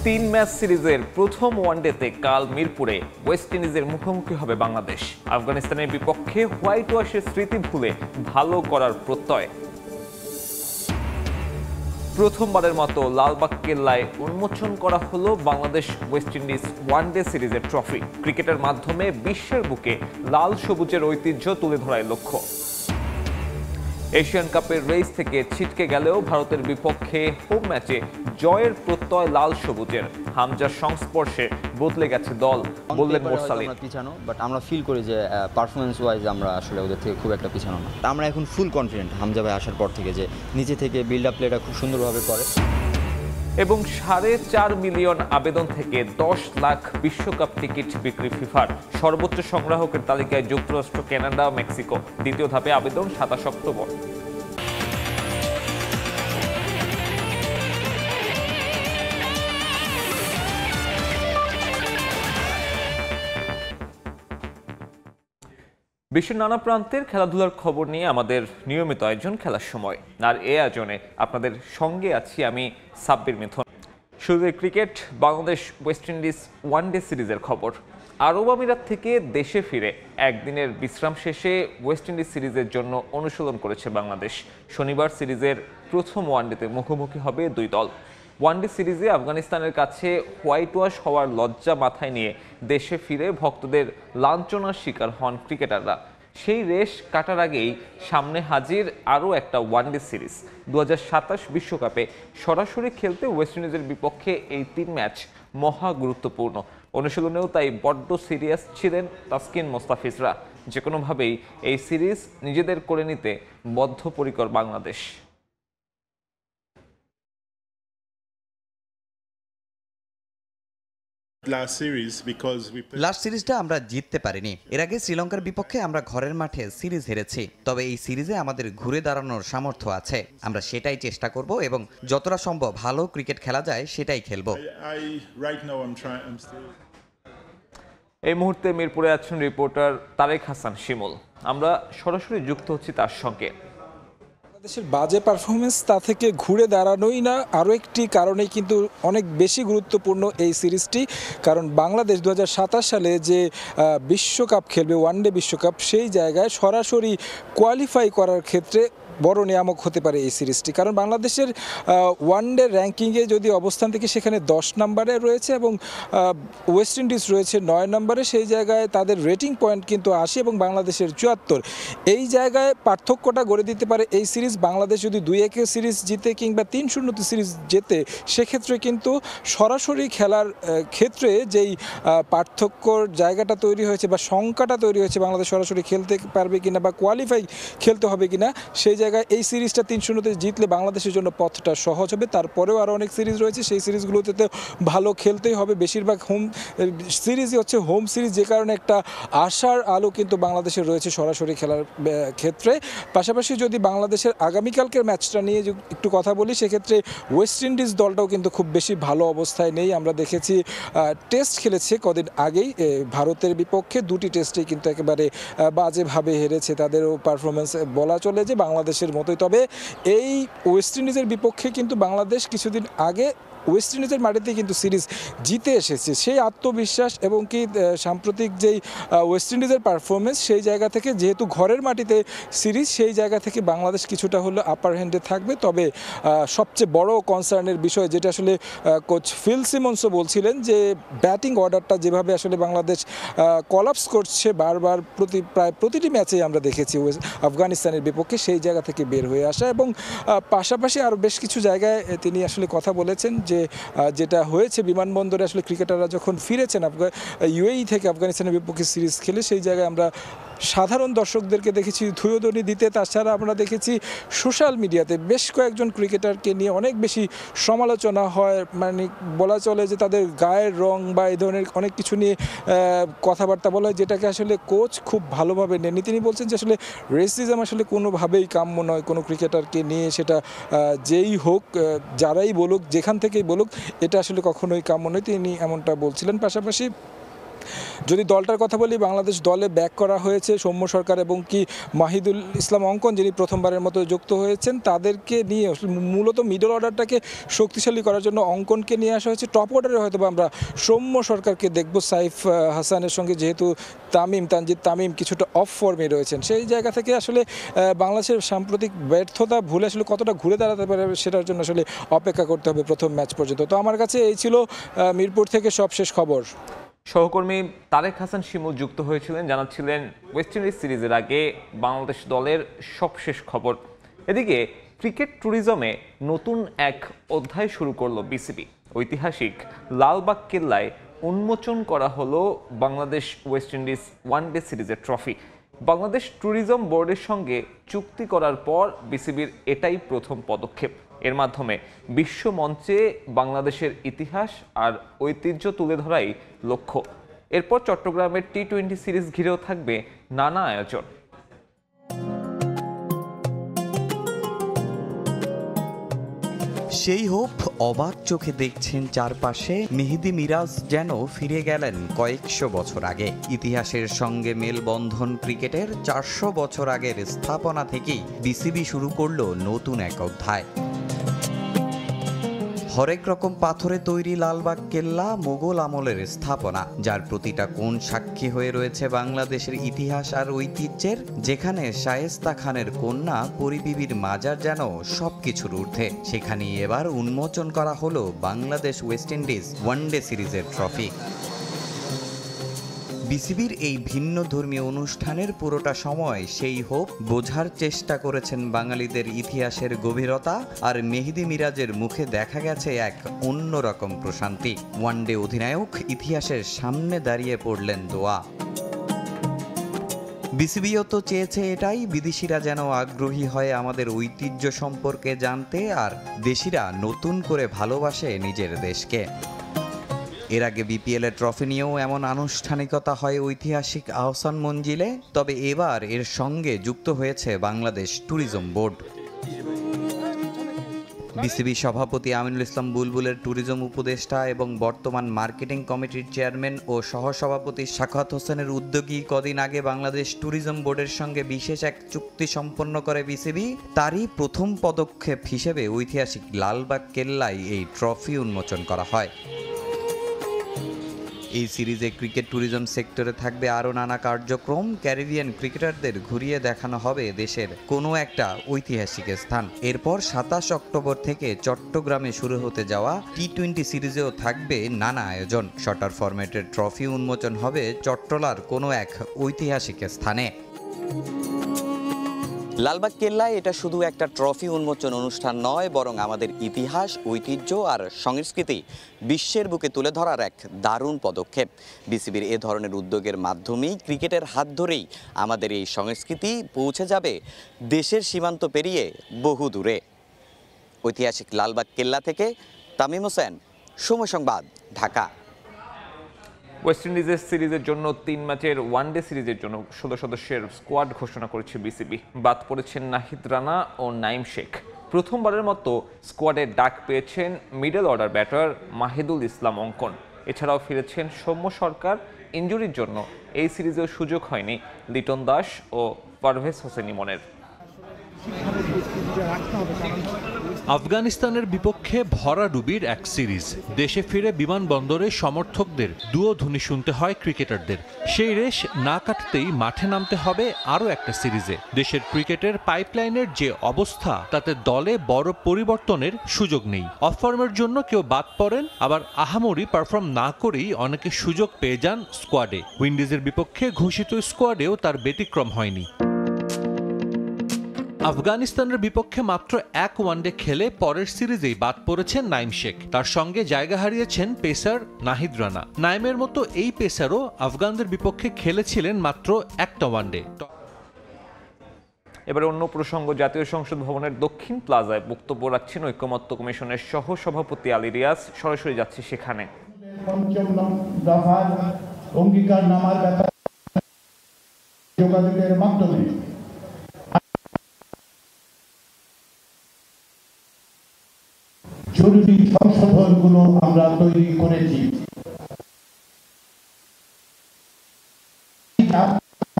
তিন ম্যাচ সিরিজের প্রথম ওয়ানডেতে কাল মিরপুরে ওয়েস্ট ইন্ডিজের মুখোমুখি হবে বাংলাদেশ। আফগানিস্তানের বিপক্ষে হোয়াইট ওয়াশের স্মৃতি ভুলে ভালো করার প্রত্যয়। প্রথমবারের মতো লালবাগ কেল্লায় উন্মোচন করা হলো বাংলাদেশ ওয়েস্ট ইন্ডিজ ওয়ানডে সিরিজের ট্রফি। ক্রিকেটের মাধ্যমে বিশ্বের বুকে লাল সবুজের ঐতিহ্য তুলে ধরার লক্ষ্য। এশিয়ান কাপের রেস থেকে ছিটকে গেলেও ভারতের বিপক্ষে হোম ম্যাচে জয়ের প্রত্যয় লাল সবুজের। হামজার সংস্পর্শে বদলে গেছে দল, বললেন মোরসালিন। পিছানো, বাট আমরা ফিল করি যে পারফরমেন্স ওয়াইজ আমরা আসলে ওদের থেকে খুব একটা পিছানো না। আমরা এখন ফুল কনফিডেন্ট হামজা ভাই আসার পর থেকে যে নিচে থেকে বিল্ড আপ প্লেটা খুব সুন্দরভাবে করে। এবং 4.5 মিলিয়ন আবেদন থেকে 10 লাখ বিশ্বকাপ টিকিট বিক্রি ফিফার। সর্বোচ্চ সংগ্রাহকের তালিকায় যুক্তরাষ্ট্র, কানাডা, মেক্সিকো। দ্বিতীয় ধাপে আবেদন 27 অক্টোবর। বিশ্বের নানা প্রান্তের খেলাধুলার খবর নিয়ে আমাদের নিয়মিত আয়োজন খেলার সময়, আর এই আয়োজনে আপনাদের সঙ্গে আছি আমি সাব্বির মিথুন। শুরুতে cricket, Bangladesh West Indies one day সিরিজের খবর। আরব আমিরাত থেকে দেশে ফিরে একদিনের বিশ্রাম শেষে ওয়েস্ট ইন্ডিজ সিরিজের জন্য অনুশীলন করেছে বাংলাদেশ। শনিবার সিরিজের প্রথম ওয়ানডেতে মুখোমুখি হবে দুই দল। ওয়ানডে সিরিজে আফগানিস্তানের কাছে হোয়াইট ওয়াশ হওয়ার লজ্জা মাথায় নিয়ে দেশে ফিরে ভক্তদের লাঞ্ছনার শিকার হন ক্রিকেটাররা। সেই রেশ কাটার আগেই সামনে হাজির আরও একটা ওয়ানডে সিরিজ। 2027 বিশ্বকাপে সরাসরি খেলতে ওয়েস্ট ইন্ডিজের বিপক্ষে এই 3 ম্যাচ মহা গুরুত্বপূর্ণ। অনুশীলনেও তাই বড্ড সিরিয়াস ছিলেন তাসকিন মোস্তাফিজরা। যে কোনোভাবেই এই সিরিজ নিজেদের করে নিতে বদ্ধপরিকর বাংলাদেশ। লাস্ট সিরিজটা আমরা জিততে পারিনি। এর আগে শ্রীলঙ্কার বিপক্ষে আমরা ঘরের মাঠে সিরিজ হেরেছি। তবে এই সিরিজে আমাদের ঘুরে দাঁড়ানোর সামর্থ্য আছে। আমরা সেটাই চেষ্টা করব এবং যতটা সম্ভব ভালো ক্রিকেট খেলা যায় সেটাই খেলব। এই মুহূর্তে মিরপুরে আছেন রিপোর্টার তারেক হাসান শিমুল। আমরা সরাসরি যুক্ত হচ্ছি তার সঙ্গে। বাংলাদেশের বাজে পারফরমেন্স তা থেকে ঘুরে দাঁড়ানোই না, আরও একটি কারণেই কিন্তু অনেক বেশি গুরুত্বপূর্ণ এই সিরিজটি। কারণ বাংলাদেশ 2027 সালে যে বিশ্বকাপ খেলবে, ওয়ানডে বিশ্বকাপ, সেই জায়গায় সরাসরি কোয়ালিফাই করার ক্ষেত্রে বড় নিয়ামক হতে পারে এই সিরিজটি। কারণ বাংলাদেশের ওয়ানডে র্যাঙ্কিংয়ে যদি অবস্থান থেকে সেখানে 10 নম্বরে রয়েছে এবং ওয়েস্ট ইন্ডিজ রয়েছে 9 নম্বরে। সেই জায়গায় তাদের রেটিং পয়েন্ট কিন্তু 80 এবং বাংলাদেশের 74। এই জায়গায় পার্থক্যটা গড়ে দিতে পারে এই সিরিজ। বাংলাদেশ যদি 2-1 সিরিজ জিতে কিংবা 3-0 সিরিজ জেতে, সেক্ষেত্রে কিন্তু সরাসরি খেলার ক্ষেত্রে যেই পার্থক্যর জায়গাটা তৈরি হয়েছে বা সংখ্যাটা তৈরি হয়েছে, বাংলাদেশ সরাসরি খেলতে পারবে কিনা বা কোয়ালিফাই খেলতে হবে কিনা, সেই জায়গায় এই সিরিজটা 3-0 জিতলে বাংলাদেশের জন্য পথটা সহজ হবে। তারপরেও আরও অনেক সিরিজ রয়েছে, সেই সিরিজগুলোতে তো ভালো খেলতেই হবে। বেশিরভাগ হোম সিরিজই হচ্ছে হোম সিরিজ, যে কারণে একটা আশার আলো কিন্তু বাংলাদেশের রয়েছে সরাসরি খেলার ক্ষেত্রে। পাশাপাশি যদি বাংলাদেশের আগামীকালকের ম্যাচটা নিয়ে একটু কথা বলি, সেক্ষেত্রে ওয়েস্ট ইন্ডিজ দলটাও কিন্তু খুব বেশি ভালো অবস্থায় নেই। আমরা দেখেছি টেস্ট খেলেছে কদিন আগেই ভারতের বিপক্ষে, 2টি টেস্টেই কিন্তু একেবারে বাজেভাবে হেরেছে। তাদেরও পারফরমেন্স বলা চলে যে বাংলাদেশের মতোই। তবে এই ওয়েস্ট ইন্ডিজের বিপক্ষে কিন্তু বাংলাদেশ কিছুদিন আগে ওয়েস্ট ইন্ডিজের মাটিতেই কিন্তু সিরিজ জিতে এসেছে। সেই আত্মবিশ্বাস এবং কি সাম্প্রতিক যেই ওয়েস্ট ইন্ডিজের পারফরমেন্স, সেই জায়গা থেকে যেহেতু ঘরের মাটিতে সিরিজ, সেই জায়গা থেকে বাংলাদেশ কিছুটা হলো আপার হ্যান্ডে থাকবে। তবে সবচেয়ে বড় কনসার্নের বিষয় যেটা আসলে কোচ ফিল সিমন্সও বলছিলেন, যে ব্যাটিং অর্ডারটা যেভাবে আসলে বাংলাদেশ কলাপস করছে বারবার, প্রায় প্রতিটি ম্যাচেই আমরা দেখেছি আফগানিস্তানের বিপক্ষে, সেই জায়গা থেকে বের হয়ে আসা। এবং পাশাপাশি আরও বেশ কিছু জায়গায় তিনি আসলে কথা বলেছেন যে যেটা হয়েছে বিমানবন্দরে আসলে ক্রিকেটাররা যখন ফিরেছেন ইউএই থেকে আফগানিস্তানের বিপক্ষে সিরিজ খেলে, সেই জায়গায় আমরা সাধারণ দর্শকদেরকে দেখেছি ধুয়োধনি দিতে। তাছাড়া আমরা দেখেছি সোশ্যাল মিডিয়াতে বেশ কয়েকজন ক্রিকেটারকে নিয়ে অনেক বেশি সমালোচনা হয়। মানে বলা চলে যে তাদের গায়ের রং বা এই ধরনের অনেক কিছু নিয়ে কথাবার্তা বলা হয়, যেটাকে আসলে কোচ খুব ভালোভাবে নেননি। তিনি বলছেন যে আসলে রেসিজম আসলে কোনোভাবেই কাম্য নয় কোনো ক্রিকেটারকে নিয়ে, সেটা যেই হোক, যারাই বলুক, যেখান থেকেই বলুক, এটা আসলে কখনোই কাম্য নয়। তিনি এমনটা বলছিলেন। পাশাপাশি যদি দলটার কথা বলি, বাংলাদেশ দলে ব্যাক করা হয়েছে সৌম্য সরকার এবং কি মাহিদুল ইসলাম অঙ্কন, যিনি প্রথমবারের মতো যুক্ত হয়েছেন, তাদেরকে নিয়ে মূলত মিডল অর্ডারটাকে শক্তিশালী করার জন্য অঙ্কনকে নিয়ে আসা হয়েছে। টপ অর্ডারে হয়তো আমরা সৌম্য সরকারকে দেখব সাইফ হাসানের সঙ্গে, যেহেতু তানজিদ তামিম কিছুটা অফ ফর্মে রয়েছেন। সেই জায়গা থেকে আসলে বাংলাদেশের সাম্প্রতিক ব্যর্থতা ভুলে আসলে কতটা ঘুরে দাঁড়াতে পারে সেটার জন্য আসলে অপেক্ষা করতে হবে প্রথম ম্যাচ পর্যন্ত। তো আমার কাছে এই ছিল মিরপুর থেকে সবশেষ খবর। সহকর্মী তারেক হাসান শিমুল যুক্ত হয়েছিলেন, জানাচ্ছিলেন ওয়েস্ট ইন্ডিজ সিরিজের আগে বাংলাদেশ দলের সবশেষ খবর। এদিকে ক্রিকেট ট্যুরিজমে নতুন এক অধ্যায় শুরু করলো বিসিবি। ঐতিহাসিক লালবাগ কেল্লায় উন্মোচন করা হলো বাংলাদেশ ওয়েস্ট ইন্ডিজ ওয়ানডে সিরিজের ট্রফি। বাংলাদেশ ট্যুরিজম বোর্ডের সঙ্গে চুক্তি করার পর বিসিবির এটাই প্রথম পদক্ষেপ। এর মাধ্যমে বিশ্ব মঞ্চে বাংলাদেশের ইতিহাস আর ঐতিহ্য তুলে ধরাই লক্ষ্য। এরপর চট্টগ্রামের টি-20 সিরিজ ঘিরেও থাকবে নানা আয়োজন। সেই হোপ অবাক চোখে দেখছেন চারপাশে। মেহেদী মিরাজ যেন ফিরে গেলেন কয়েকশো বছর আগে। ইতিহাসের সঙ্গে মেলবন্ধন ক্রিকেটের 400 বছর আগের স্থাপনা থেকেই বিসিবি শুরু করলো নতুন এক অধ্যায়। হরেক রকম পাথরে তৈরি লালবাগ কেল্লা মোগল আমলের স্থাপনা, যার প্রতিটা কোণ সাক্ষী হয়ে রয়েছে বাংলাদেশের ইতিহাস আর ঐতিহ্যের। যেখানে শায়েস্তা খানের কন্যা পরিবিবির মাজার যেন সবকিছুর ঊর্ধ্বে, সেখানেই এবার উন্মোচন করা হলো বাংলাদেশ ওয়েস্ট ইন্ডিজ ওয়ানডে সিরিজের ট্রফি। বিসিবির এই ভিন্ন ধর্মীয় অনুষ্ঠানের পুরোটা সময় সেই হোপ বোঝার চেষ্টা করেছেন বাঙালিদের ইতিহাসের গভীরতা, আর মেহেদী মিরাজের মুখে দেখা গেছে এক অন্যরকম প্রশান্তি। ওয়ানডে অধিনায়ক ইতিহাসের সামনে দাঁড়িয়ে পড়লেন দোয়া। বিসিবিও তো চেয়েছে এটাই, বিদেশিরা যেন আগ্রহী হয় আমাদের ঐতিহ্য সম্পর্কে জানতে, আর দেশিরা নতুন করে ভালোবাসে নিজের দেশকে। এর আগে বিপিএল-এর ট্রফি নিয়েও এমন আনুষ্ঠানিকতা হয় ঐতিহাসিক আহসান মঞ্জিলে, তবে এবার এর সঙ্গে যুক্ত হয়েছে বাংলাদেশ ট্যুরিজম বোর্ড। বিসিবি সভাপতি আমিনুল ইসলাম বুলবুলের ট্যুরিজম উপদেষ্টা এবং বর্তমান মার্কেটিং কমিটির চেয়ারম্যান ও সহসভাপতি সাখাওয়াত হোসেনের উদ্যোগী কদিন আগে বাংলাদেশ ট্যুরিজম বোর্ডের সঙ্গে বিশেষ এক চুক্তি সম্পন্ন করে বিসিবি। তারই প্রথম পদক্ষেপ হিসেবে ঐতিহাসিক লালবাগ কেল্লায় এই ট্রফি উন্মোচন করা হয়। এই সিরিজে ক্রিকেট ট্যুরিজম সেক্টরে থাকবে আরও নানা কার্যক্রম। ক্যারিবিয়ান ক্রিকেটারদের ঘুরিয়ে দেখানো হবে দেশের কোনো একটা ঐতিহাসিক স্থান। এরপর 27 অক্টোবর থেকে চট্টগ্রামে শুরু হতে যাওয়া টি-20 সিরিজেও থাকবে নানা আয়োজন। শর্টার ফরম্যাটের ট্রফি উন্মোচন হবে চট্টলার কোনো এক ঐতিহাসিক স্থানে। লালবাগ কেল্লায় এটা শুধু একটা ট্রফি উন্মোচন অনুষ্ঠান নয়, বরং আমাদের ইতিহাস, ঐতিহ্য আর সংস্কৃতি বিশ্বের বুকে তুলে ধরার এক দারুণ পদক্ষেপ। বিসিবির এ ধরনের উদ্যোগের মাধ্যমেই ক্রিকেটের হাত ধরেই আমাদের এই সংস্কৃতি পৌঁছে যাবে দেশের সীমান্ত পেরিয়ে বহু দূরে। ঐতিহাসিক লালবাগ কেল্লা থেকে তামিম হোসেন, সময় সংবাদ, ঢাকা। ওয়েস্ট ইন্ডিজের সিরিজের জন্য 3 ম্যাচের ওয়ানডে সিরিজের জন্য 16 সদস্যের স্কোয়াড ঘোষণা করেছে বিসিবি। বাদ পড়েছেন নাহিদ রানা ও নাইম শেখ। প্রথমবারের মতো স্কোয়াডে ডাক পেয়েছেন মিডল অর্ডার ব্যাটার মাহিদুল ইসলাম অঙ্কন। এছাড়াও ফিরেছেন সৌম্য সরকার। ইনজুরির জন্য এই সিরিজেও সুযোগ হয়নি লিটন দাস ও পারভেজ হোসেন ইমনের। আফগানিস্তানের বিপক্ষে ভরাডুবির এক সিরিজ। দেশে ফিরে বিমানবন্দরে সমর্থকদের দুয়োধ্বনি শুনতে হয় ক্রিকেটারদের। সেই রেশ না কাটতেই মাঠে নামতে হবে আরও একটা সিরিজে। দেশের ক্রিকেটের পাইপলাইনের যে অবস্থা, তাতে দলে বড় পরিবর্তনের সুযোগ নেই। অফ ফর্মের জন্য কেউ বাদ পড়েন, আবার আহামরি পারফর্ম না করেই অনেকে সুযোগ পেয়ে যান স্কোয়াডে। উইন্ডিজের বিপক্ষে ঘোষিত স্কোয়াডেও তার ব্যতিক্রম হয়নি। আফগানিস্তানের বিপক্ষে মাত্র এক ওয়ানডে খেলে পরের সিরিজেই বাদ পড়েছেন নাইম শেখ। তার সঙ্গে জায়গা হারিয়েছেন পেসার নাহিদ রানা। নাইমের মতো এই পেসারও আফগানদের বিপক্ষে খেলেছিলেন মাত্র একটা ওয়ানডে। এবারে অন্য প্রসঙ্গ, জাতীয় সংসদ ভবনের দক্ষিণ প্লাজায় বক্তব্য রাখছেন ঐকমত্য কমিশনের সহ সভাপতি আলী রিয়াজ। সরাসরি যাচ্ছি সেখানে। পঞ্চম দফার অঙ্গীকারনামার ব্যাপারে যোগাযোগের মাধ্যমে জরুরি সংশোধনগুলো আমরা তৈরি করেছি।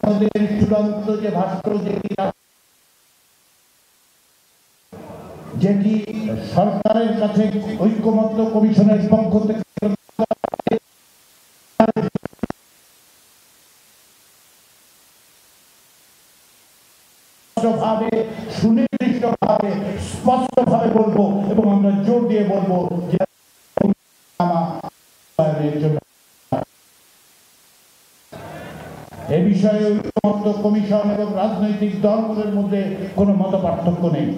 আমাদের চূড়ান্ত যে ভাষ্য যেটি সরকারের কাছে ঐক্যমত্য কমিশনের পক্ষ থেকে সুনির্দিষ্টভাবে স্পষ্টভাবে বলবো এবং আমরা জোর দিয়ে বলবো যে এ বিষয়ে ঐক্যমত্য কমিশন এবং রাজনৈতিক দলগুলোর মধ্যে কোনো মতপার্থক্য নেই।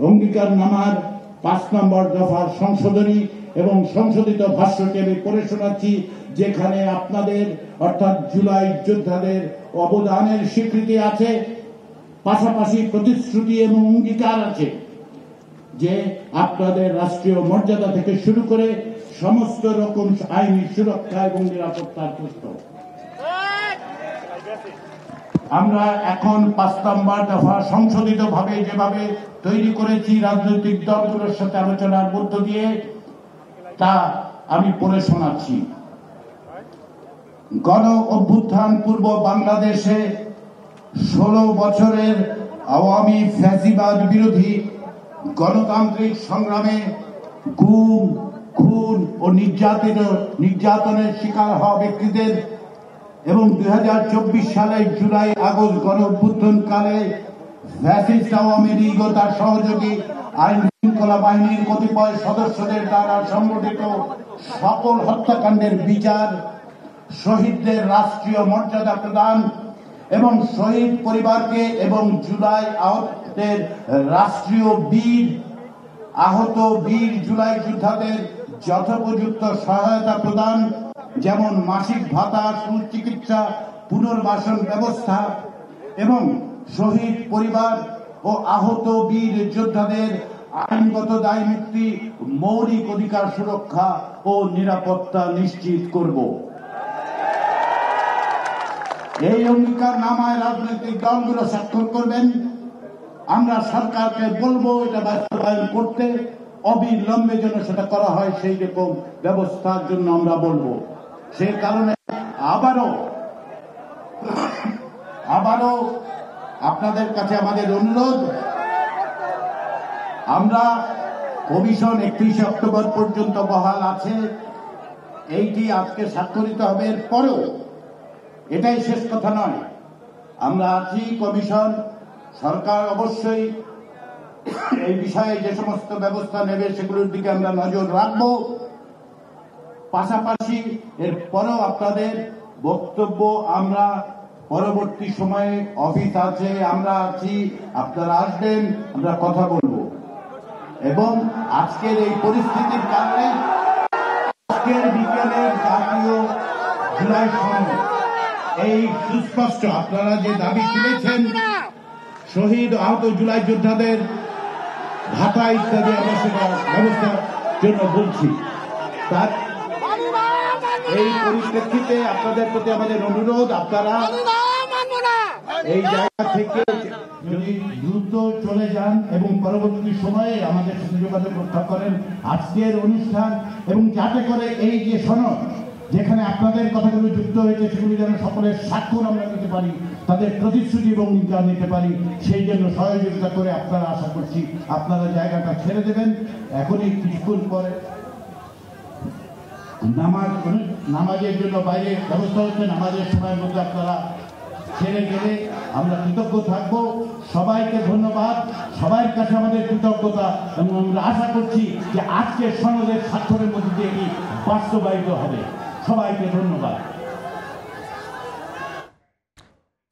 অঙ্গীকারনামার 5 নম্বর দফার সংশোধনী এবং সংশোধিত ভাষ্যটি আমি পড়ে শোনাচ্ছি, যেখানে আপনাদের অর্থাৎ জুলাই যোদ্ধাদের অবদানের স্বীকৃতি আছে, পাশাপাশি প্রতিশ্রুতি এবং অঙ্গীকার আছে যে আপনাদের রাষ্ট্রীয় মর্যাদা থেকে শুরু করে সমস্ত রকম আইনি সুরক্ষা এবং নিরাপত্তার প্রশ্ন। আমরা এখন 5 নম্বর দফা সংশোধিত ভাবে যেভাবে তৈরি করেছি রাজনৈতিক দলগুলোর সাথে আলোচনার মধ্য দিয়ে, তা আমি পড়ে শোনাচ্ছি। গণ অভ্যুত্থান পূর্ব বাংলাদেশে 16 বছরের আওয়ামী ফ্যাসিবাদ বিরোধী গণতান্ত্রিক সংগ্রামে গুম, খুন ও নির্যাতনের শিকার হওয়া ব্যক্তিদের এবং 2024 সালের জুলাই আগস্ট গণ অভ্যুত্থান কালে ফ্যাসিস্ট আওয়ামী লীগ ও তার সহযোগী আইন শৃঙ্খলা বাহিনীর কতিপয় সদস্যদের দ্বারা সংগঠিত সকল হত্যাকাণ্ডের বিচার, শহীদদের রাষ্ট্রীয় মর্যাদা প্রদান এবং শহীদ পরিবারকে এবং জুলাই আহতদের রাষ্ট্রীয় আহত বীর জুলাই যোদ্ধাদের যথোপযুক্ত সহায়তা প্রদান, যেমন মাসিক ভাতা, সুচিকিৎসা, পুনর্বাসন ব্যবস্থা এবং শহীদ পরিবার ও আহত বীর যোদ্ধাদের আইনগত দায় মুক্তি, মৌলিক অধিকার সুরক্ষা ও নিরাপত্তা নিশ্চিত করব। এই অঙ্গীকারনামায় রাজনৈতিক দলগুলো স্বাক্ষর করবেন। আমরা সরকারকে বলবো এটা বাস্তবায়ন করতে, অবিলম্বে যেন সেটা করা হয় সেই রকম ব্যবস্থার জন্য আমরা বলবো। সেই কারণে আবারও আপনাদের কাছে আমাদের অনুরোধ, আমরা কমিশন 31 অক্টোবর পর্যন্ত বহাল আছে, এইটি আজকে স্বাক্ষরিত হবে। এর পরেও এটাই শেষ কথা নয়, আমরা আছি। কমিশন সরকার অবশ্যই এই বিষয়ে যে সমস্ত ব্যবস্থা নেবে সেগুলোর দিকে আমরা নজর রাখবো। পাশাপাশি এর পরেও আপনাদের বক্তব্য আমরা পরবর্তী সময়ে অফিস আছে, আমরা আছি, আপনারা আসবেন, আমরা কথা বলবো। এবং আজকের এই পরিস্থিতির কারণে আজকের বিকেলের জাতীয় জুলাই সনদ এই সুস্পষ্ট আপনারা যে দাবি তুলেছেন, শহীদ আহত জুলাই যোদ্ধাদের ভাতা ইত্যাদি আমরা সেটা ব্যবস্থার জন্য বলছি। তার এই পরিপ্রেক্ষিতে আপনাদের প্রতি আমাদের অনুরোধ, আপনারা এই জায়গা থেকে যদি দ্রুত চলে যান এবং পরবর্তী সময়ে আমাদের সাথে যোগাযোগ রক্ষা করেন আজকের অনুষ্ঠান, এবং যাতে করে এই যে সনদ যেখানে আপনাদের কথাগুলো যুক্ত হয়েছে সেগুলি যেন সকলের স্বাক্ষর আমরা নিতে পারি, তাদের প্রতিশ্রুতি এবং অঙ্গীকার নিতে পারি, সেই জন্য সহযোগিতা করে আপনারা আশা করছি আপনারা জায়গাটা ছেড়ে দেবেন। এখনই কিছুক্ষণ পরে নামাজের জন্য বাইরে ব্যবস্থা হচ্ছে, নামাজের সময়ের মধ্যে আপনারা ছেড়ে গেলে আমরা কৃতজ্ঞ থাকবো। সবাইকে ধন্যবাদ, সবার কাছে আমাদের কৃতজ্ঞতা, এবং আমরা আশা করছি যে আজকের সনদের স্বাক্ষরের মধ্যে দিয়ে এটি বাস্তবায়িত হবে। সবাইকে ধন্যবাদ।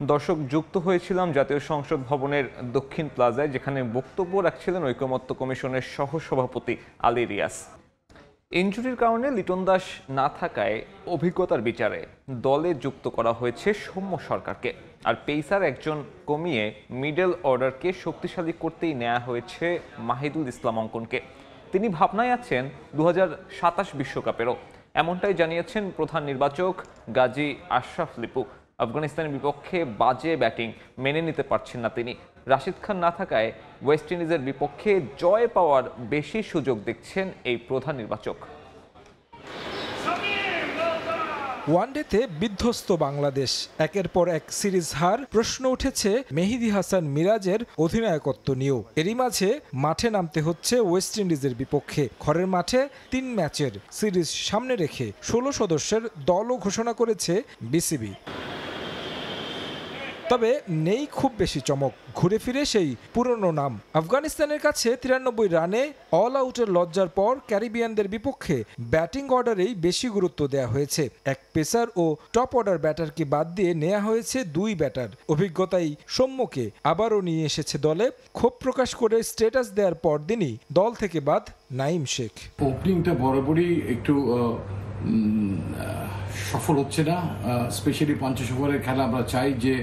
দর্শক, যুক্ত হয়েছিলাম জাতীয় সংসদ ভবনের দক্ষিণ প্লাজায়, যেখানে বক্তব্য রাখছিলেন ঐকমত্য কমিশনের সহসভাপতি আলী রিয়াজ। ইনজুরির কারণে লিটন দাস না থাকায় অভিজ্ঞতার বিচারে দলে যুক্ত করা হয়েছে সৌম্য সরকারকে, আর পেসার একজন কমিয়ে মিডল অর্ডারকে শক্তিশালী করতেই নেওয়া হয়েছে মাহিদুল ইসলাম অঙ্কনকে। তিনি ভাবনায় আছেন 2027 বিশ্বকাপেরও, এমনটাই জানিয়েছেন প্রধান নির্বাচক গাজী আশরাফ লিপু। আফগানিস্তানের বিপক্ষে বাজে ব্যাটিং মেনে নিতে পারছেন না তিনি। রাশিদ খান না থাকায় ওয়েস্ট ইন্ডিজের বিপক্ষে জয় পাওয়ার বেশি সুযোগ দেখছেন এই প্রধান নির্বাচক। ওয়ানডেতে বিধ্বস্ত বাংলাদেশ, একের পর এক সিরিজ হার। প্রশ্ন উঠেছে মেহেদী হাসান মিরাজের অধিনায়কত্ব নিয়েও। এরই মাঝে মাঠে নামতে হচ্ছে ওয়েস্ট ইন্ডিজের বিপক্ষে। ঘরের মাঠে 3 ম্যাচের সিরিজ সামনে রেখে 16 সদস্যের দলও ঘোষণা করেছে বিসিবি। তবে নেই খুব বেশি চমক, ঘুরে ফিরে সেই পুরনো নাম। আফগানিস্তানের কাছে 93 রানে অল আউটের লজ্জার পর ক্যারিবিয়ানদের বিপক্ষে ব্যাটিং অর্ডারেই বেশি গুরুত্ব দেওয়া হয়েছে। এক পেসার ও টপ অর্ডার ব্যাটারকে বাদ দিয়ে নেওয়া হয়েছে 2 ব্যাটার। অভিজ্ঞতাই সৌম্যকে আবারও নিয়ে এসেছে দলে। ক্ষোভ প্রকাশ করে স্ট্যাটাস দেওয়ার পরদিনই দল থেকে বাদ নাঈম শেখ। ওপেনিংটা বরাবরই একটু সফল হচ্ছে না, স্পেশালি 50 ওভারের খেলা আমরা চাই যে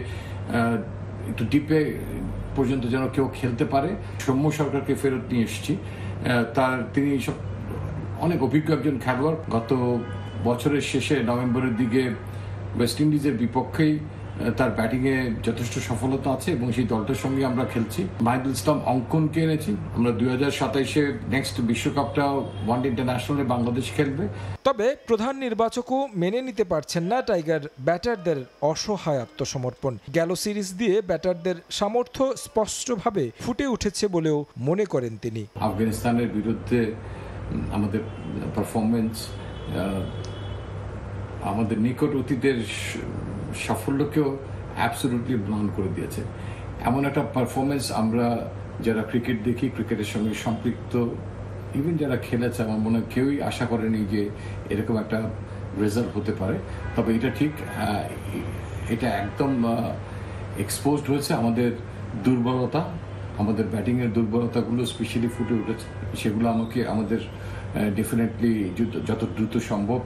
একটু ডিপে পর্যন্ত যেন কেউ খেলতে পারে। সৌম্য সরকারকে ফেরত নিয়ে এসেছি, তিনি সব অনেক অভিজ্ঞ একজন খেলোয়াড়। গত বছরের শেষে নভেম্বরের দিকে ওয়েস্ট ইন্ডিজের বিপক্ষেই তার ব্যাটিংয়ে যথেষ্ট সফলতা আছে এবং সেই দলটার সঙ্গে আমরা খেলছি। মাহিদুল ইসলাম অঙ্কনকে এনেছি। আমরা 2027-এ নেক্সট বিশ্বকাপটা ওয়ানডে ইন্টারন্যাশনালে বাংলাদেশ খেলবে। তবে প্রধান নির্বাচকও মেনে নিতে পারছেন না টাইগার ব্যাটারদের অসহায় আত্মসমর্পণ। গেল সিরিজ দিয়ে ব্যাটারদের সামর্থ্য স্পষ্টভাবে ফুটে উঠেছে বলেও মনে করেন তিনি। আফগানিস্তানের বিরুদ্ধে আমাদের পারফরমেন্স আমাদের নিকট অতীতের সাফল্যকেও অ্যাবসলিউটলি ব্লাউন করে দিয়েছে। এমন একটা পারফরমেন্স আমরা যারা ক্রিকেট দেখি, ক্রিকেটের সঙ্গে সম্পৃক্ত, ইভেন যারা খেলেছে, আমার মনে হয় কেউই আশা করেনি যে এরকম একটা রেজাল্ট হতে পারে। তবে এটা ঠিক, এটা একদম এক্সপোজড হয়েছে আমাদের দুর্বলতা, আমাদের ব্যাটিংয়ের দুর্বলতাগুলো স্পেশালি ফুটে উঠেছে। সেগুলো আমাদের ডেফিনেটলি যত দ্রুত সম্ভব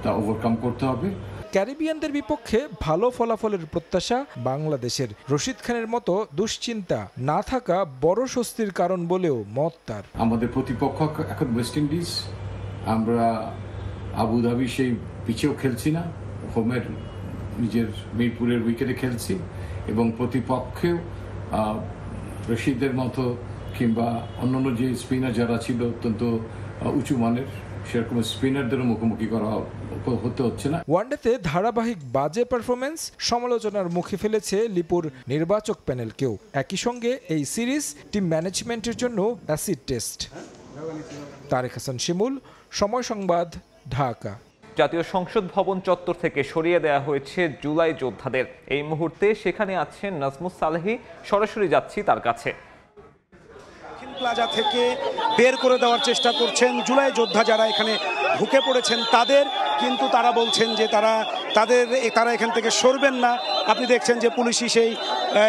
তা ওভারকাম করতে হবে। ক্যারিবিয়ানদের বিপক্ষে ভালো ফলাফলের প্রত্যাশা বাংলাদেশের। রশিদ খানের মতো দুশ্চিন্তা না থাকা বড় স্বস্তির কারণ বলেও মত তার। আমাদের প্রতিপক্ষ এখন ওয়েস্ট ইন্ডিজ। আমরা আবুধাবি সেই পিচেও খেলছি না, হোমের নিজের মিরপুরের উইকেটে খেলছি এবং প্রতিপক্ষেও রশিদের মতো কিংবা অন্যান্য যে স্পিনার যারা ছিল অত্যন্ত উঁচু মানের, সেরকম স্পিনারদেরও মুখোমুখি করা হতে হচ্ছে না। ওয়ানডেতে ধারাবাহিক বাজে পারফরমেন্স সমালোচনার মুখে ফেলেছে লিপুর নির্বাচক প্যানেলকেও। একই সঙ্গে এই সিরিজ টিম ম্যানেজমেন্টের জন্য অ্যাসিড টেস্ট। তারেক হাসান শিমুল, সময় সংবাদ, ঢাকা। জাতীয় সংসদ ভবন চত্বর থেকে সরিয়ে দেওয়া হয়েছে জুলাই যোদ্ধাদের। এই মুহূর্তে সেখানে আছেন নাজমুস সালেহী, সরাসরি যাচ্ছি তার কাছে। প্লাজা থেকে বের করে দেওয়ার চেষ্টা করছেন জুলাই যোদ্ধা যারা এখানে ঢুকে পড়েছেন তাদের, কিন্তু তারা বলছেন যে তারা এখান থেকে সরবেন না। আপনি দেখছেন যে পুলিশই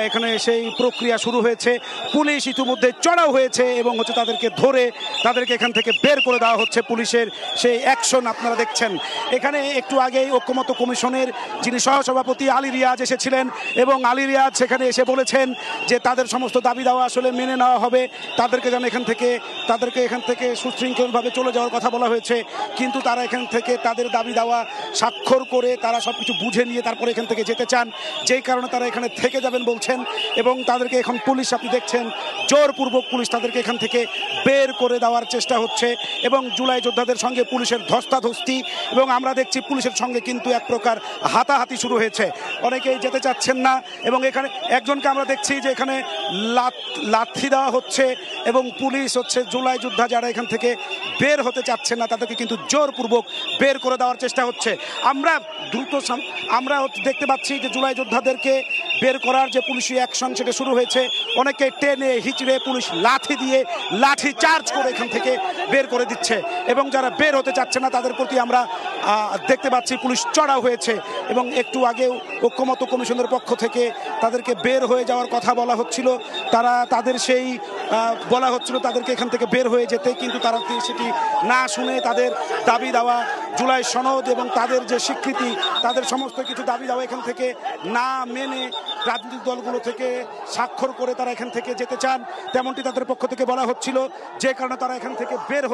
এখানে সেই প্রক্রিয়া শুরু হয়েছে। পুলিশ ইতিমধ্যে চড়াও হয়েছে এবং তাদেরকে ধরে তাদেরকে এখান থেকে বের করে দেওয়া হচ্ছে। পুলিশের সেই অ্যাকশন আপনারা দেখছেন। এখানে একটু আগেই ঐক্যমত্য কমিশনের যিনি সহসভাপতি আলী রিয়াজ এসেছিলেন এবং আলী রিয়াজ সেখানে এসে বলেছেন যে তাদের সমস্ত দাবি দাওয়া আসলে মেনে নেওয়া হবে। তাদেরকে এখান থেকে সুশৃঙ্খলভাবে চলে যাওয়ার কথা বলা হয়েছে, কিন্তু তারা এখান থেকে তাদের দাবি দাওয়া স্বাক্ষর করে তারা সবকিছু বুঝে নিয়ে তারপরে এখান থেকে যেতে চান, যেই কারণে তারা এখানে থেকে যাবেন বলছেন। এবং তাদেরকে এখন পুলিশ, আপনি দেখছেন জোরপূর্বক পুলিশ তাদেরকে এখান থেকে বের করে দেওয়ার চেষ্টা হচ্ছে এবং জুলাই যোদ্ধাদের সঙ্গে পুলিশের ধস্তাধস্তি এবং আমরা দেখছি পুলিশের সঙ্গে কিন্তু এক প্রকার হাতাহাতি শুরু হয়েছে। অনেকেই যেতে চাচ্ছেন না এবং এখানে একজনকে আমরা দেখছি যে এখানে লাথি দেওয়া হচ্ছে এবং পুলিশ জুলাই যোদ্ধা যারা এখান থেকে বের হতে চাচ্ছেন না তাদেরকে কিন্তু জোরপূর্বক বের করে দেওয়ার চেষ্টা হচ্ছে। আমরা দেখতে পাচ্ছি যে জুলাই যোদ্ধাদেরকে বের করার যে পুলিশি অ্যাকশন সেটা শুরু হয়েছে। অনেকে টেনে হিচড়ে পুলিশ লাঠি চার্জ করে এখান থেকে বের করে দিচ্ছে এবং যারা বের হতে চাচ্ছে না তাদের প্রতি আমরা দেখতে পাচ্ছি পুলিশ চড়াও হয়েছে এবং একটু আগেও ঐক্যমত্য কমিশনের পক্ষ থেকে তাদেরকে বের হয়ে যাওয়ার কথা বলা হচ্ছিল। তাদেরকে এখান থেকে বের হয়ে যেতে, কিন্তু তারা সেটি না শুনে তাদের দাবি দেওয়া জুলাই সনদ এবং তাদের যে স্বীকৃতি, তাদের সমস্ত কিছু দাবি দেওয়া এখান থেকে না মেনে রাজনৈতিক দলগুলো থেকে স্বাক্ষর করে তারা এখান থেকে যেতে চান, তেমনটি তাদের পক্ষ থেকে বলা হচ্ছিল। যে কারণে তারা এখান থেকে বের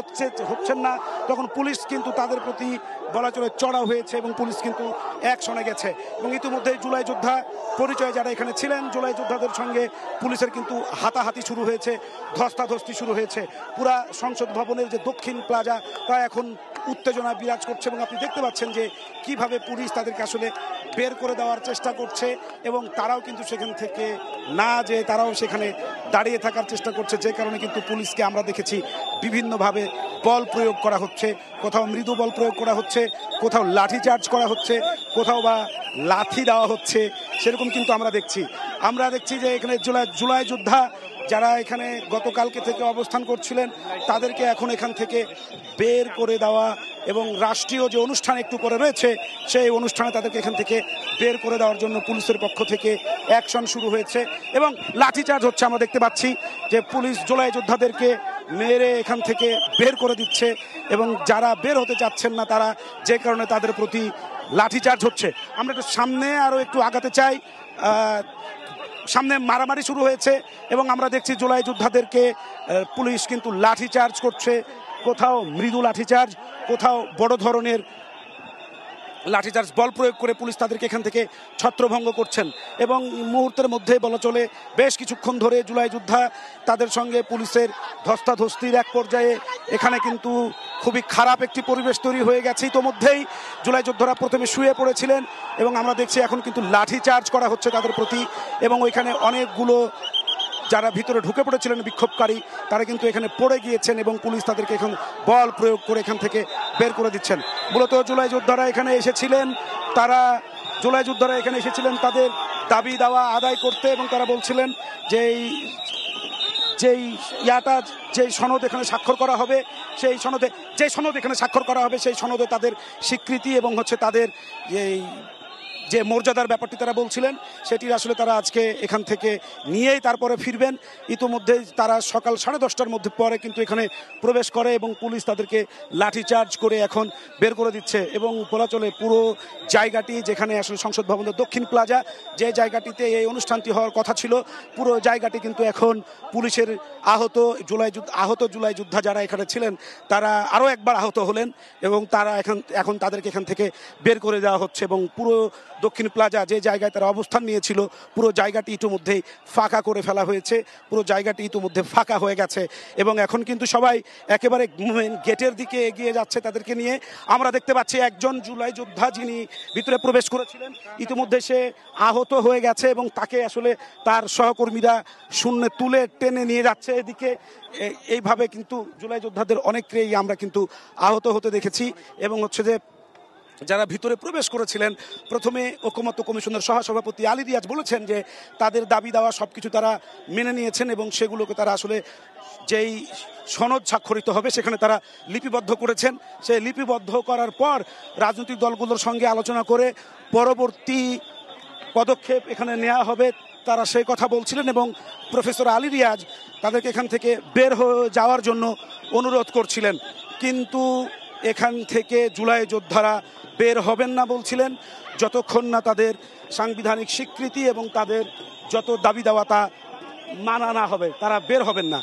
হচ্ছেন না, তখন পুলিশ কিন্তু তাদের প্রতি বলা চলে চড়াও হয়েছে এবং পুলিশ কিন্তু অ্যাকশনে গেছে এবং ইতিমধ্যে জুলাই যোদ্ধা পরিচয় যারা এখানে ছিলেন জুলাই যোদ্ধাদের সঙ্গে পুলিশের কিন্তু হাতাহাতি শুরু হয়েছে, ধস্তাধস্তি শুরু হয়েছে। পুরা সংসদ ভবনের যে দক্ষিণ প্লাজা তা এখন উত্তেজনা বিরাজ করছে এবং আপনি দেখতে পাচ্ছেন যে কিভাবে পুলিশ তাদেরকে আসলে বের করে দেওয়ার চেষ্টা করছে এবং তারাও কিন্তু সেখান থেকে না যে তারাও সেখানে দাঁড়িয়ে থাকার চেষ্টা করছে, যে কারণে কিন্তু পুলিশকে আমরা দেখেছি বিভিন্নভাবে বল প্রয়োগ করা হচ্ছে, কোথাও মৃদু বল প্রয়োগ করা হচ্ছে, কোথাও লাঠি চার্জ করা হচ্ছে, কোথাও বা লাথি দেওয়া হচ্ছে, সেরকম কিন্তু আমরা দেখছি যে এখানে জুলাই যোদ্ধা যারা এখানে গতকালকে থেকে অবস্থান করছিলেন তাদেরকে এখন এখান থেকে বের করে দেওয়া এবং রাষ্ট্রীয় যে অনুষ্ঠান একটু পরে রয়েছে সেই অনুষ্ঠানে তাদেরকে এখান থেকে বের করে দেওয়ার জন্য পুলিশের পক্ষ থেকে অ্যাকশন শুরু হয়েছে এবং লাঠিচার্জ হচ্ছে। আমরা দেখতে পাচ্ছি যে পুলিশ জুলাই যোদ্ধাদেরকে মেরে এখান থেকে বের করে দিচ্ছে এবং যারা বের হতে চাচ্ছেন না তারা, যে কারণে তাদের প্রতি লাঠিচার্জ হচ্ছে। আমরা একটু সামনে আরও একটু আগাতে চাই। সামনে মারামারি শুরু হয়েছে এবং আমরা দেখছি জুলাই যোদ্ধাদেরকে পুলিশ কিন্তু লাঠিচার্জ করছে, কোথাও মৃদু লাঠিচার্জ, কোথাও বড় ধরনের লাঠিচার্জ বল প্রয়োগ করে পুলিশ তাদেরকে এখান থেকে ছত্রভঙ্গ করছেন এবং মুহূর্তের মধ্যে বলা চলে বেশ কিছুক্ষণ ধরে জুলাই যোদ্ধা তাদের সঙ্গে পুলিশের ধস্তাধস্তির এক পর্যায়ে এখানে কিন্তু খুবই খারাপ একটি পরিবেশ তৈরি হয়ে গেছে। ইতোমধ্যেই জুলাই যোদ্ধারা প্রথমে শুয়ে পড়েছিলেন এবং আমরা দেখছি এখন কিন্তু লাঠিচার্জ করা হচ্ছে তাদের প্রতি এবং ওইখানে অনেকগুলো যারা ভিতরে ঢুকে পড়েছিলেন বিক্ষোভকারী তারা কিন্তু এখানে পড়ে গিয়েছেন এবং পুলিশ তাদেরকে এখন বল প্রয়োগ করে এখান থেকে বের করে দিচ্ছেন। মূলত জুলাই যোদ্ধারা এখানে এসেছিলেন তাদের দাবি দাওয়া আদায় করতে এবং তারা বলছিলেন যেই সনদ এখানে স্বাক্ষর করা হবে সেই সনদে তাদের স্বীকৃতি এবং হচ্ছে তাদের এই যে মর্যাদার ব্যাপারটি তারা বলছিলেন সেটির আসলে তারা আজকে এখান থেকে নিয়েই তারপরে ফিরবেন। ইতিমধ্যে তারা সকাল 10:30টার মধ্যে পরে কিন্তু এখানে প্রবেশ করে এবং পুলিশ তাদেরকে লাঠিচার্জ করে এখন বের করে দিচ্ছে এবং বলা চলে পুরো জায়গাটি যেখানে আসলে সংসদ ভবনের দক্ষিণ প্লাজা যে জায়গাটিতে এই অনুষ্ঠানটি হওয়ার কথা ছিল পুরো জায়গাটি কিন্তু এখন পুলিশের আহত জুলাই যোদ্ধা যারা এখানে ছিলেন তারা আরও একবার আহত হলেন এবং তারা এখন তাদেরকে এখান থেকে বের করে দেওয়া হচ্ছে এবং পুরো দক্ষিণ প্লাজা যে জায়গায় তারা অবস্থান নিয়েছিল পুরো জায়গাটি ইতিমধ্যেই ফাঁকা করে ফেলা হয়েছে, পুরো জায়গাটি ইতিমধ্যে ফাঁকা হয়ে গেছে এবং এখন কিন্তু সবাই একেবারে গেটের দিকে এগিয়ে যাচ্ছে তাদেরকে নিয়ে। আমরা দেখতে পাচ্ছি একজন জুলাই যোদ্ধা যিনি ভিতরে প্রবেশ করেছিলেন ইতিমধ্যে সে আহত হয়ে গেছে এবং তাকে আসলে তার সহকর্মীরা শূন্যে তুলে টেনে নিয়ে যাচ্ছে এদিকে। এইভাবে কিন্তু জুলাই যোদ্ধাদের অনেককেই আমরা কিন্তু আহত হতে দেখেছি এবং হচ্ছে যে যারা ভিতরে প্রবেশ করেছিলেন প্রথমে ঐকমত্য কমিশনের সহসভাপতি আলী রিয়াজ বলেছেন যে তাদের দাবি দেওয়া সবকিছু তারা মেনে নিয়েছেন এবং সেগুলোকে তারা আসলে যেই সনদ স্বাক্ষরিত হবে সেখানে তারা লিপিবদ্ধ করেছেন। সেই লিপিবদ্ধ করার পর রাজনৈতিক দলগুলোর সঙ্গে আলোচনা করে পরবর্তী পদক্ষেপ এখানে নেওয়া হবে তারা সেই কথা বলছিলেন এবং প্রফেসর আলী রিয়াজ তাদেরকে এখান থেকে বের হয়ে যাওয়ার জন্য অনুরোধ করছিলেন, কিন্তু এখান থেকে জুলাই যোদ্ধারা বের হবেন না বলছিলেন যতক্ষণ না তাদের সাংবিধানিক স্বীকৃতি এবং তাদের যত দাবি দেওয়া তা মানা না হবে তারা বের হবেন না।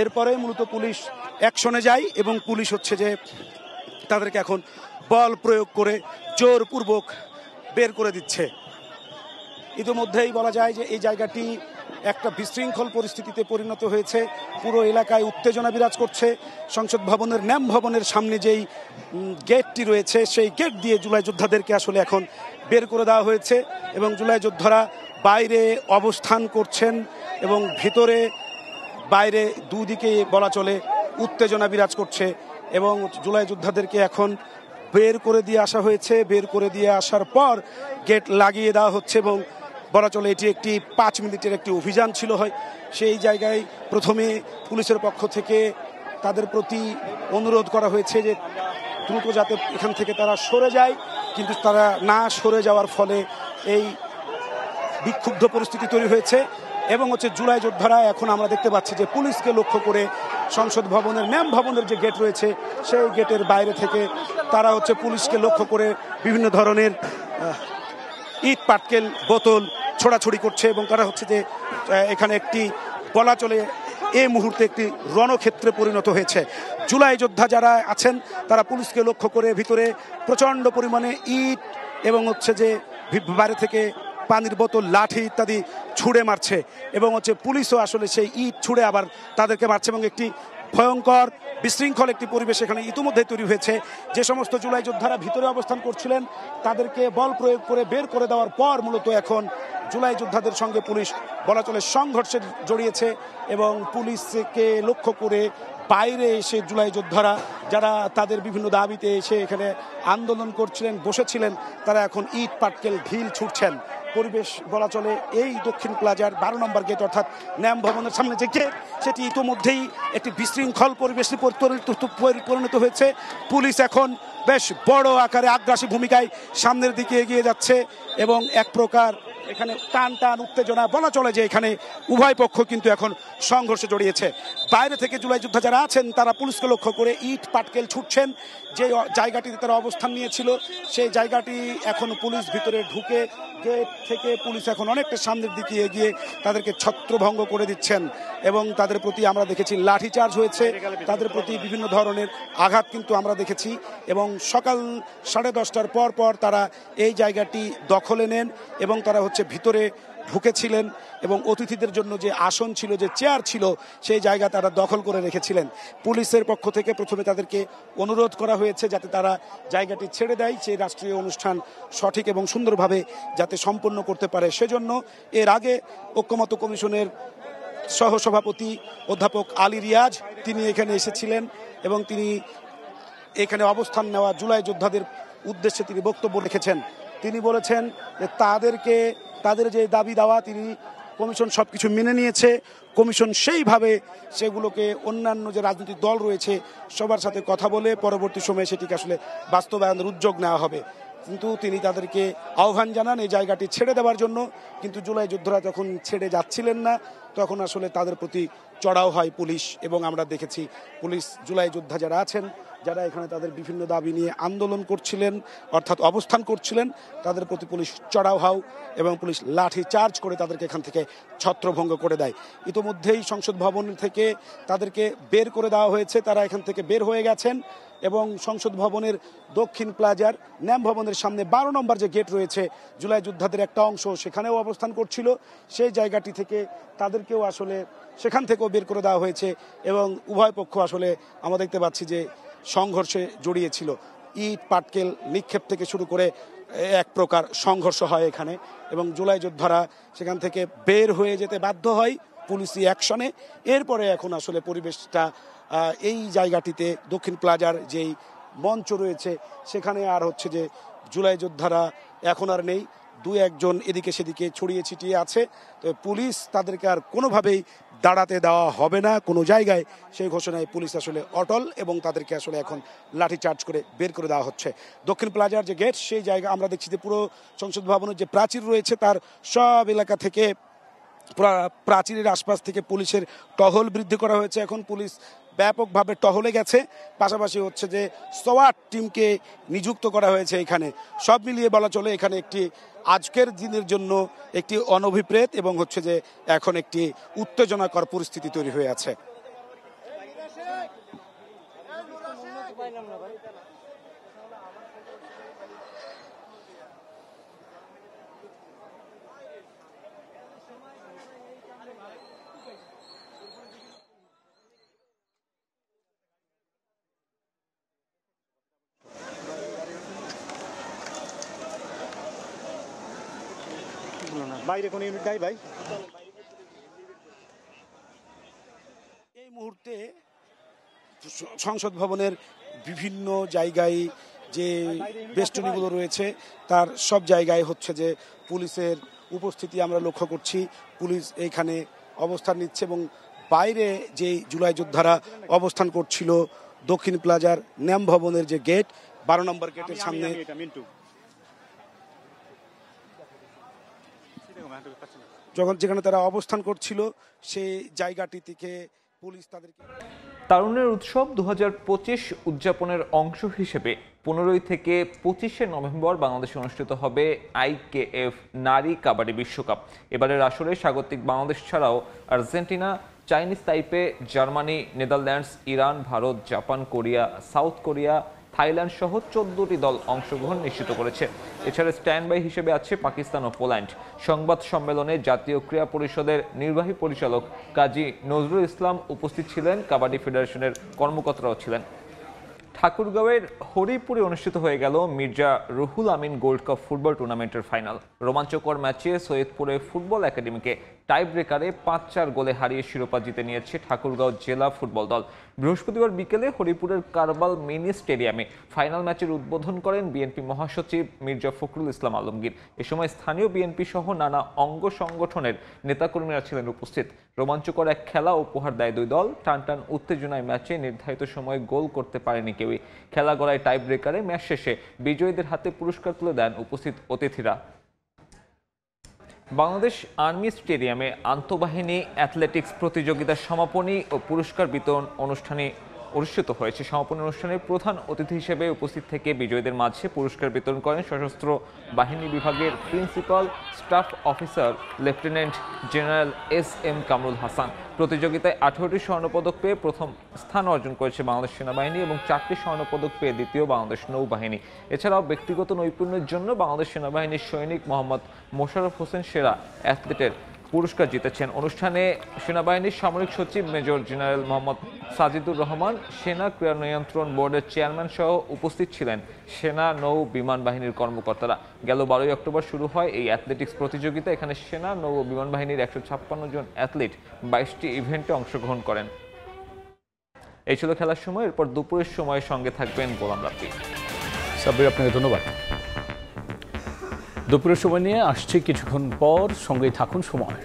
এরপরে মূলত পুলিশ অ্যাকশনে যায় এবং পুলিশ হচ্ছে যে তাদেরকে এখন বল প্রয়োগ করে জোরপূর্বক বের করে দিচ্ছে। ইতিমধ্যেই বলা যায় যে এই জায়গাটি একটা বিশৃঙ্খল পরিস্থিতিতে পরিণত হয়েছে, পুরো এলাকায় উত্তেজনা বিরাজ করছে। সংসদ ভবনের ন্যাম ভবনের সামনে যেই গেটটি রয়েছে সেই গেট দিয়ে জুলাই যোদ্ধাদেরকে আসলে এখন বের করে দেওয়া হয়েছে এবং জুলাই যোদ্ধারা বাইরে অবস্থান করছেন এবং ভিতরে বাইরে দুদিকে বলা চলে উত্তেজনা বিরাজ করছে এবং জুলাই যোদ্ধাদেরকে এখন বের করে দিয়ে আসা হয়েছে। বের করে দিয়ে আসার পর গেট লাগিয়ে দেওয়া হচ্ছে এবং বলা চলে এটি একটি 5 মিনিটের একটি অভিযান ছিল হয়। সেই জায়গায় প্রথমে পুলিশের পক্ষ থেকে তাদের প্রতি অনুরোধ করা হয়েছে যে দ্রুত যাতে এখান থেকে তারা সরে যায়, কিন্তু তারা না সরে যাওয়ার ফলে এই বিক্ষুব্ধ পরিস্থিতি তৈরি হয়েছে এবং হচ্ছে জুলাই যোদ্ধারা এখন আমরা দেখতে পাচ্ছি যে পুলিশকে লক্ষ্য করে সংসদ ভবনের ন্যাম ভবনের যে গেট রয়েছে সেই গেটের বাইরে থেকে তারা হচ্ছে পুলিশকে লক্ষ্য করে বিভিন্ন ধরনের ইট পাটকেল বোতল ছোড়াছড়ি করছে এবং তারা হচ্ছে যে এখানে একটি বলা চলে এই মুহূর্তে একটি রণক্ষেত্রে পরিণত হয়েছে। জুলাই যোদ্ধা যারা আছেন তারা পুলিশকে লক্ষ্য করে ভিতরে প্রচণ্ড পরিমাণে ইট এবং হচ্ছে যে বাইরে থেকে পানির বোতল লাঠি ইত্যাদি ছুঁড়ে মারছে এবং হচ্ছে পুলিশও আসলে সেই ইট ছুঁড়ে আবার তাদেরকে মারছে এবং একটি ভয়ঙ্কর বিশৃঙ্খল একটি পরিবেশ এখানে ইতিমধ্যে তৈরি হয়েছে। যে সমস্ত জুলাই যোদ্ধারা ভিতরে অবস্থান করছিলেন তাদেরকে বল প্রয়োগ করে বের করে দেওয়ার পর মূলত এখন জুলাই যোদ্ধাদের সঙ্গে পুলিশ বলা চলে সংঘর্ষে জড়িয়েছে এবং পুলিশকে লক্ষ্য করে বাইরে এসে জুলাই যোদ্ধারা যারা তাদের বিভিন্ন দাবিতে এসে এখানে আন্দোলন করছিলেন বসেছিলেন তারা এখন ইট পাটকেল ঢিল ছুটছেন। পরিবেশ বলা চলে এই দক্ষিণ প্লাজার 12 নম্বর গেট অর্থাৎ ন্যাম ভবনের সামনে যে গেট সেটি ইতোমধ্যেই একটি বিশৃঙ্খল পরিবেশে পরিণত হয়েছে। পুলিশ এখন বেশ বড় আকারে আগ্রাসী ভূমিকায় সামনের দিকে এগিয়ে যাচ্ছে এবং এক প্রকার এখানে টান টান উত্তেজনা বলা চলে যে এখানে উভয় পক্ষ কিন্তু এখন সংঘর্ষে জড়িয়েছে। বাইরে থেকে জুলাই যোদ্ধা যারা আছেন তারা পুলিশকে লক্ষ্য করে ইট পাটকেল ছুটছেন। যে জায়গাটিতে তারা অবস্থান নিয়েছিল সেই জায়গাটি এখন পুলিশ ভিতরে ঢুকে গেট থেকে পুলিশ এখন অনেকটা সামনের দিকে এগিয়ে তাদেরকে ছত্রভঙ্গ করে দিচ্ছেন এবং তাদের প্রতি আমরা দেখেছি লাঠিচার্জ হয়েছে, তাদের প্রতি বিভিন্ন ধরনের আঘাত কিন্তু আমরা দেখেছি এবং সকাল 10:30টার পর তারা এই জায়গাটি দখলে নেন এবং তারা ভিতরে ঢুকেছিলেন এবং অতিথিদের জন্য যে আসন ছিল যে চেয়ার ছিল সেই জায়গা তারা দখল করে রেখেছিলেন। পুলিশের পক্ষ থেকে প্রথমে তাদেরকে অনুরোধ করা হয়েছে যাতে তারা জায়গাটি ছেড়ে দেয়, সেই রাষ্ট্রীয় অনুষ্ঠান সঠিক এবং সুন্দরভাবে যাতে সম্পন্ন করতে পারে। সেজন্য এর আগে ঐক্যমত্য কমিশনের সহসভাপতি অধ্যাপক আলী রিয়াজ তিনি এখানে এসেছিলেন এবং তিনি এখানে অবস্থান নেওয়া জুলাই যোদ্ধাদের উদ্দেশ্যে তিনি বক্তব্য রেখেছেন। তিনি বলেছেন যে তাদের যে দাবি দাওয়া তিনি কমিশন সবকিছু মেনে নিয়েছে, কমিশন সেইভাবে সেগুলোকে অন্যান্য যে রাজনৈতিক দল রয়েছে সবার সাথে কথা বলে পরবর্তী সময়ে সেটিকে আসলে বাস্তবায়নের উদ্যোগ নেওয়া হবে। কিন্তু তিনি তাদেরকে আহ্বান জানান এই জায়গাটি ছেড়ে দেওয়ার জন্য, কিন্তু জুলাই যোদ্ধারা যখন ছেড়ে যাচ্ছিলেন না তখন আসলে তাদের প্রতি চড়াও হয় পুলিশ এবং আমরা দেখেছি পুলিশ জুলাই যোদ্ধা যারা আছেন যারা এখানে তাদের বিভিন্ন দাবি নিয়ে আন্দোলন করছিলেন অর্থাৎ অবস্থান করছিলেন তাদের প্রতি পুলিশ চড়াও হয় এবং পুলিশ লাঠি চার্জ করে তাদেরকে এখান থেকে ছত্রভঙ্গ করে দেয়। ইতোমধ্যেই সংসদ ভবন থেকে তাদেরকে বের করে দেওয়া হয়েছে, তারা এখান থেকে বের হয়ে গেছেন এবং সংসদ ভবনের দক্ষিণ প্লাজার ন্যাম ভবনের সামনে 12 নম্বর যে গেট রয়েছে জুলাই যোদ্ধাদের একটা অংশ সেখানেও অবস্থান করছিল, সেই জায়গাটি থেকে তাদেরকেও আসলে সেখান থেকেও বের করে দেওয়া হয়েছে এবং উভয় পক্ষ আসলে আমরা দেখতে পাচ্ছি যে সংঘর্ষে জড়িয়েছিল। ইট পাটকেল নিক্ষেপ থেকে শুরু করে এক প্রকার সংঘর্ষ হয় এখানে এবং জুলাই যোদ্ধারা সেখান থেকে বের হয়ে যেতে বাধ্য হয় পুলিশি অ্যাকশনে। এরপরে এখন আসলে পরিবেশটা এই জায়গাটিতে দক্ষিণ প্লাজার যেই মঞ্চ রয়েছে সেখানে আর যে জুলাই যোদ্ধারা এখন আর নেই, 2-1 এদিকে সেদিকে ছড়িয়ে ছিটিয়ে আছে। তো পুলিশ তাদেরকে আর কোনোভাবেই দাঁড়াতে দেওয়া হবে না কোনো জায়গায়, সেই ঘোষণায় পুলিশ আসলে অটল এবং তাদেরকে আসলে এখন লাঠিচার্জ করে বের করে দেওয়া হচ্ছে। দক্ষিণ প্লাজার যে গেট সেই জায়গা আমরা দেখছি যে পুরো সংসদ ভবনের যে প্রাচীর রয়েছে তার সব এলাকা থেকে প্রাচীরের আশপাশ থেকে পুলিশের টহল বৃদ্ধি করা হয়েছে। এখন পুলিশ ব্যাপকভাবে টহলে গেছে, পাশাপাশি যে সোয়াট টিমকে নিযুক্ত করা হয়েছে এখানে। সব মিলিয়ে বলা চলে এখানে একটি আজকের দিনের জন্য একটি অনভিপ্রেত এবং যে এখন একটি উত্তেজনাকর পরিস্থিতি তৈরি হয়ে আছে। বাইরে কোন ইউনিট নাই ভাই? এই মুহূর্তে সংসদ ভবনের বিভিন্ন জায়গায় যে বেষ্টনীগুলো রয়েছে তার সব জায়গায় যে পুলিশের উপস্থিতি আমরা লক্ষ্য করছি। পুলিশ এইখানে অবস্থান নিচ্ছে এবং বাইরে যে জুলাই যোদ্ধারা অবস্থান করছিল দক্ষিণ প্লাজার ন্যাম ভবনের যে গেট 12 নম্বর গেটের সামনে যেখানে তারা অবস্থান করছিল সেই জায়গাটি থেকে পুলিশ তাদেরকে তারুণ্যের উৎসব 2025 উদযাপনের অংশ হিসেবে 15 থেকে 25 নভেম্বর বাংলাদেশে অনুষ্ঠিত হবে IKF নারী কাবাডি বিশ্বকাপ। এবারের আসরে স্বাগতিক বাংলাদেশ ছাড়াও Argentina, Chinese তাইপে, Germany, Netherlands, Iran, Bharat, Japan, Korea, south Korea, Thailand সহ 14টি দল অংশগ্রহণ নিশ্চিত করেছে। এছাড়া স্ট্যান্ড বাই হিসেবে আছে পাকিস্তান ও পোল্যান্ড। সংবাদ সম্মেলনে জাতীয় ক্রীড়া পরিষদের নির্বাহী পরিচালক কাজী নজরুল ইসলাম উপস্থিত ছিলেন, কাবাডি ফেডারেশনের কর্মকর্তারাও ছিলেন। ঠাকুরগাঁওয়ের হরিপুরে অনুষ্ঠিত হয়ে গেল Mirza Ruhul Amin gold cup football টুর্নামেন্টের ফাইনাল। রোমাঞ্চকর ম্যাচে সৈয়দপুরে ফুটবল একাডেমিকে টাই ব্রেকারে 5-4 গোলে হারিয়ে শিরোপা জিতে নিয়েছে ঠাকুরগাঁও জেলা ফুটবল দল। বৃহস্পতিবার বিকেলে হরিপুরের কারবাল মিনি স্টেডিয়ামে ফাইনাল ম্যাচের উদ্বোধন করেন বিএনপি মহাসচিব মির্জা ফখরুল ইসলাম আলমগীর। এ সময় স্থানীয় বিএনপি সহ নানা অঙ্গ সংগঠনের নেতাকর্মীরা ছিলেন উপস্থিত। রোমাঞ্চকর এক খেলা উপহার দেয় দুই দল। টানটান উত্তেজনায় ম্যাচে নির্ধারিত সময়ে গোল করতে পারেনি কেউই। খেলা গড়ায় টাই ব্রেকারে ম্যাচ শেষে বিজয়ীদের হাতে পুরস্কার তুলে দেন উপস্থিত অতিথিরা। বাংলাদেশ আর্মি স্টেডিয়ামে আন্তঃবাহিনী অ্যাথলেটিক্স প্রতিযোগিতার সমাপনী ও পুরস্কার বিতরণ অনুষ্ঠানে অনুষ্ঠিত হয়েছে। সমাপনী অনুষ্ঠানে প্রধান অতিথি হিসেবে উপস্থিত থেকে বিজয়ীদের মাঝে পুরস্কার বিতরণ করেন সশস্ত্র বাহিনী বিভাগের principal staff officer lieutenant general SM Kamrul Hasan. প্রতিযোগিতায় 18টি স্বর্ণপদক পেয়ে প্রথম স্থান অর্জন করেছে বাংলাদেশ সেনাবাহিনী এবং 4টি স্বর্ণপদক পেয়ে দ্বিতীয় বাংলাদেশ নৌবাহিনী। এছাড়াও ব্যক্তিগত নৈপুণ্যের জন্য বাংলাদেশ সেনাবাহিনীর সৈনিক মোহাম্মদ মোশাররফ হোসেন সেরা অ্যাথলেটের পুরস্কার জিতেছেন। অনুষ্ঠানে সেনাবাহিনীর সামরিক সচিব মেজর জেনারেল মোহাম্মদ সাজিদুর রহমান, সেনা ক্রীড়া নিয়ন্ত্রণ বোর্ডের চেয়ারম্যান সহ উপস্থিত ছিলেন সেনা নৌ বিমান বাহিনীর কর্মকর্তারা। গেল 12ই অক্টোবর শুরু হয় এই অ্যাথলেটিক্স প্রতিযোগিতা। এখানে সেনা নৌ বিমান বাহিনীর 156 জন অ্যাথলিট 22টি ইভেন্টে অংশগ্রহণ করেন। এই ছিল খেলার সময়। এরপর দুপুরের সময় সঙ্গে থাকবেন গোলাম রাব্বি। সাব্বির, আপনাকে ধন্যবাদ। দুপুরের সময় নিয়ে আসছি কিছুক্ষণ পর, সঙ্গেই থাকুন সময়।